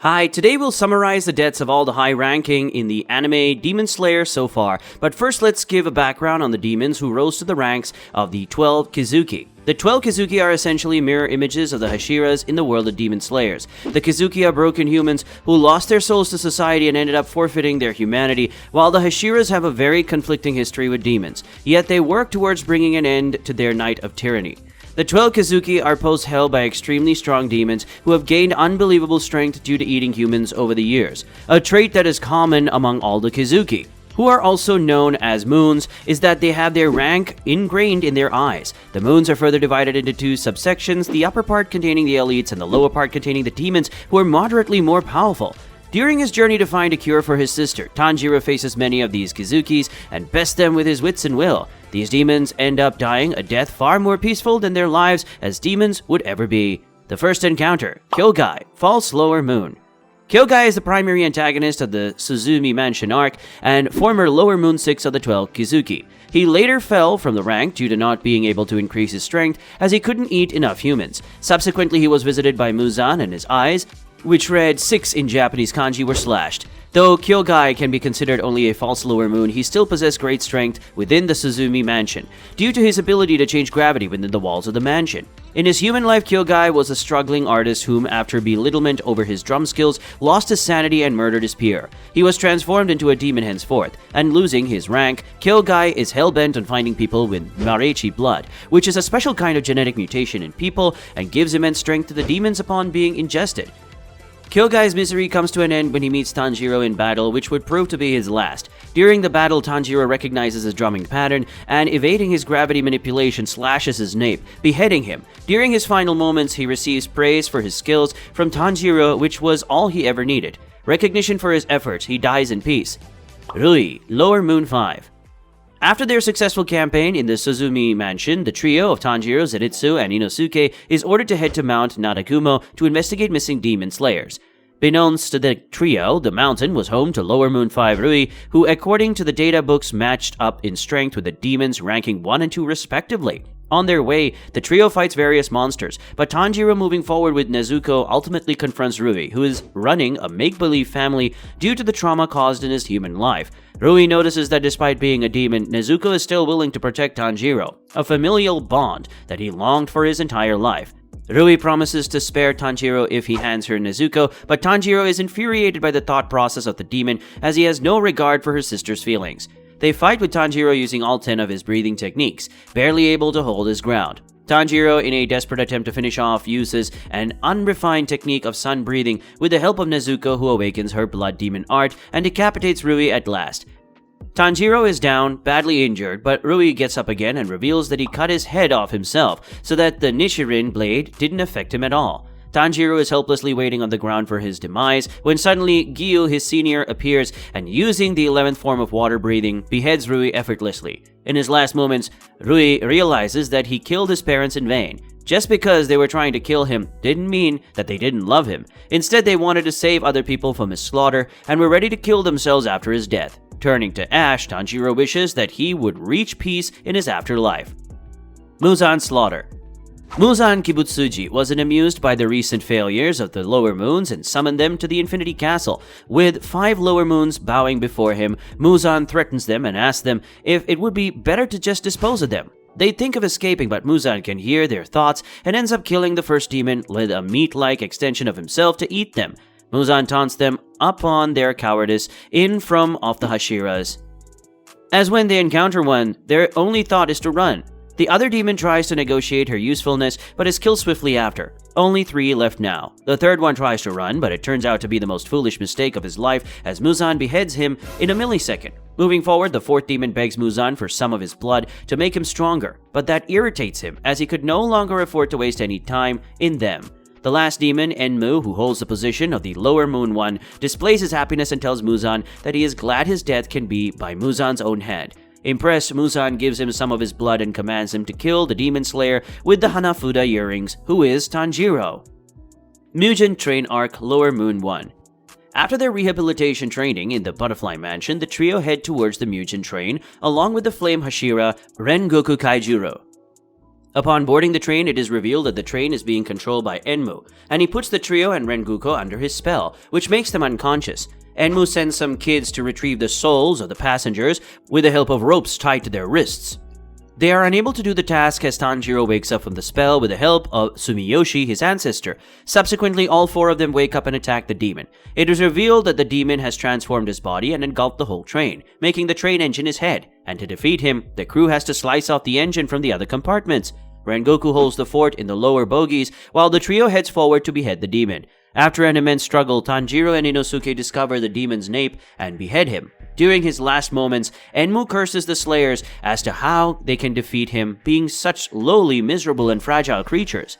Hi, today we'll summarize the deaths of all the high-ranking in the anime Demon Slayer so far, but first let's give a background on the demons who rose to the ranks of the 12 kizuki. The 12 kizuki are essentially mirror images of the Hashiras in the world of Demon Slayers. The kizuki are broken humans who lost their souls to society and ended up forfeiting their humanity, while the Hashiras have a very conflicting history with demons, yet they work towards bringing an end to their night of tyranny. The 12 kizuki are post-held by extremely strong demons who have gained unbelievable strength due to eating humans over the years, a trait that is common among all the kizuki, who are also known as moons, is that they have their rank ingrained in their eyes. The moons are further divided into two subsections, the upper part containing the elites and the lower part containing the demons who are moderately more powerful. During his journey to find a cure for his sister, Tanjiro faces many of these kizukis and bests them with his wits and will. These demons end up dying a death far more peaceful than their lives as demons would ever be. The first encounter, Kyogai, False Lower Moon. Kyogai is the primary antagonist of the Tsuzumi Mansion arc and former Lower Moon 6 of the 12 kizuki. He later fell from the rank due to not being able to increase his strength as he couldn't eat enough humans. Subsequently, he was visited by Muzan and his eyes, which read 6 in Japanese kanji, were slashed. Though Kyogai can be considered only a false lower moon, he still possessed great strength within the Tsuzumi Mansion, due to his ability to change gravity within the walls of the mansion. In his human life, Kyogai was a struggling artist whom, after belittlement over his drum skills, lost his sanity and murdered his peer. He was transformed into a demon henceforth, and losing his rank, Kyogai is hell-bent on finding people with Marechi blood, which is a special kind of genetic mutation in people and gives immense strength to the demons upon being ingested. Kyogai's misery comes to an end when he meets Tanjiro in battle, which would prove to be his last. During the battle, Tanjiro recognizes his drumming pattern and, evading his gravity manipulation, slashes his nape, beheading him. During his final moments, he receives praise for his skills from Tanjiro, which was all he ever needed. Recognition for his efforts, he dies in peace. Rui, Lower Moon 5. After their successful campaign in the Tsuzumi Mansion, the trio of Tanjiro, Zenitsu, and Inosuke is ordered to head to Mount Nadakumo to investigate missing demon slayers. Beknownst to the trio, the mountain was home to Lower Moon 5 Rui, who according to the data books matched up in strength with the demons ranking 1 and 2 respectively. On their way, the trio fights various monsters, but Tanjiro, moving forward with Nezuko, ultimately confronts Rui, who is running a make-believe family due to the trauma caused in his human life. Rui notices that despite being a demon, Nezuko is still willing to protect Tanjiro, a familial bond that he longed for his entire life. Rui promises to spare Tanjiro if he hands her Nezuko, but Tanjiro is infuriated by the thought process of the demon as he has no regard for her sister's feelings. They fight with Tanjiro using all 10 of his breathing techniques, barely able to hold his ground. Tanjiro, in a desperate attempt to finish off, uses an unrefined technique of sun breathing with the help of Nezuko, who awakens her blood demon art and decapitates Rui at last. Tanjiro is down, badly injured, but Rui gets up again and reveals that he cut his head off himself, so that the Nichirin blade didn't affect him at all. Tanjiro is helplessly waiting on the ground for his demise, when suddenly Gyu, his senior, appears and, using the 11th form of water breathing, beheads Rui effortlessly. In his last moments, Rui realizes that he killed his parents in vain. Just because they were trying to kill him didn't mean that they didn't love him. Instead, they wanted to save other people from his slaughter and were ready to kill themselves after his death. Turning to ash, Tanjiro wishes that he would reach peace in his afterlife. Muzan Slaughter. Muzan Kibutsuji was amused by the recent failures of the Lower Moons and summoned them to the Infinity Castle. With 5 Lower Moons bowing before him, Muzan threatens them and asks them if it would be better to just dispose of them. They think of escaping, but Muzan can hear their thoughts and ends up killing the first demon with a meat-like extension of himself to eat them. Muzan taunts them upon their cowardice in from of the Hashiras, as when they encounter one, their only thought is to run. The other demon tries to negotiate her usefulness, but is killed swiftly after. Only 3 left now. The third one tries to run, but it turns out to be the most foolish mistake of his life as Muzan beheads him in a millisecond. Moving forward, the 4th demon begs Muzan for some of his blood to make him stronger, but that irritates him as he could no longer afford to waste any time in them. The last demon, Enmu, who holds the position of the Lower Moon 1, displays his happiness and tells Muzan that he is glad his death can be by Muzan's own hand. Impressed, Muzan gives him some of his blood and commands him to kill the demon slayer with the Hanafuda earrings, who is Tanjiro. Mugen Train Arc Lower Moon 1. After their rehabilitation training in the Butterfly Mansion, the trio head towards the Mugen Train, along with the Flame Hashira Rengoku Kaijuro. Upon boarding the train, it is revealed that the train is being controlled by Enmu, and he puts the trio and Rengoku under his spell, which makes them unconscious. Enmu sends some kids to retrieve the souls of the passengers with the help of ropes tied to their wrists. They are unable to do the task as Tanjiro wakes up from the spell with the help of Sumiyoshi, his ancestor. Subsequently, all four of them wake up and attack the demon. It is revealed that the demon has transformed his body and engulfed the whole train, making the train engine his head, and to defeat him, the crew has to slice off the engine from the other compartments. Rengoku holds the fort in the lower bogies, while the trio heads forward to behead the demon. After an immense struggle, Tanjiro and Inosuke discover the demon's nape and behead him. During his last moments, Enmu curses the Slayers as to how they can defeat him, being such lowly, miserable, and fragile creatures.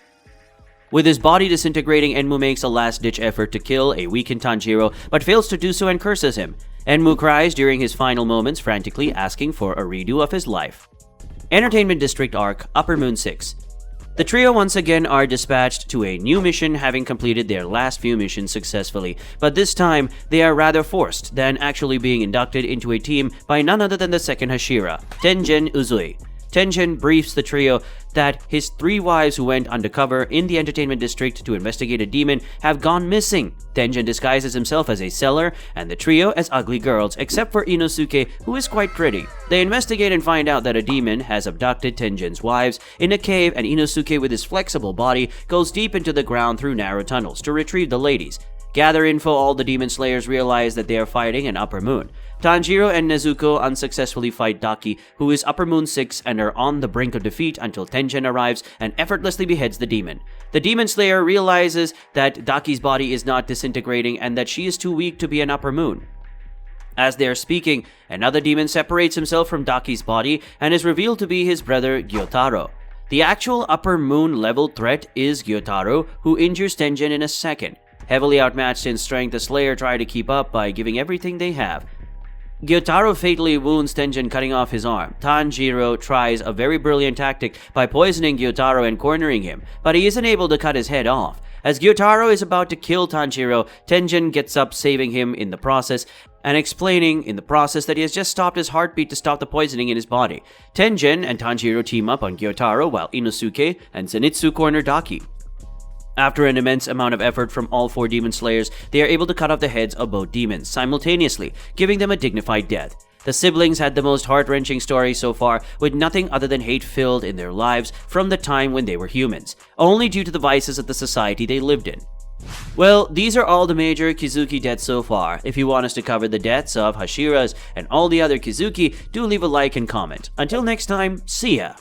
With his body disintegrating, Enmu makes a last-ditch effort to kill a weakened Tanjiro, but fails to do so and curses him. Enmu cries during his final moments, frantically asking for a redo of his life. Entertainment District Arc, Upper Moon 6. The trio once again are dispatched to a new mission, having completed their last few missions successfully, but this time they are rather forced than actually being inducted into a team by none other than the second Hashira, Tenjin Uzui. Tenjin briefs the trio that his 3 wives who went undercover in the entertainment district to investigate a demon have gone missing. Tenjin disguises himself as a seller and the trio as ugly girls, except for Inosuke, who is quite pretty. They investigate and find out that a demon has abducted Tenjin's wives in a cave, and Inosuke, with his flexible body, goes deep into the ground through narrow tunnels to retrieve the ladies. Gather info, all the demon slayers realize that they are fighting an Upper Moon. Tanjiro and Nezuko unsuccessfully fight Daki, who is Upper Moon 6, and are on the brink of defeat until Tenjin arrives and effortlessly beheads the demon. The demon slayer realizes that Daki's body is not disintegrating and that she is too weak to be an Upper Moon. As they are speaking, another demon separates himself from Daki's body and is revealed to be his brother Gyotaro. The actual Upper Moon level threat is Gyotaro, who injures Tenjin in a second. Heavily outmatched in strength, the Slayer try to keep up by giving everything they have. Gyotaro fatally wounds Tenjin, cutting off his arm. Tanjiro tries a very brilliant tactic by poisoning Gyotaro and cornering him, but he isn't able to cut his head off. As Gyotaro is about to kill Tanjiro, Tenjin gets up, saving him in the process, and explaining in the process that he has just stopped his heartbeat to stop the poisoning in his body. Tenjin and Tanjiro team up on Gyotaro, while Inosuke and Zenitsu corner Daki. After an immense amount of effort from all 4 demon slayers, they are able to cut off the heads of both demons simultaneously, giving them a dignified death. The siblings had the most heart-wrenching story so far, with nothing other than hate filled in their lives from the time when they were humans, only due to the vices of the society they lived in. Well, these are all the major Kizuki deaths so far. If you want us to cover the deaths of Hashiras and all the other Kizuki, do leave a like and comment. Until next time, see ya!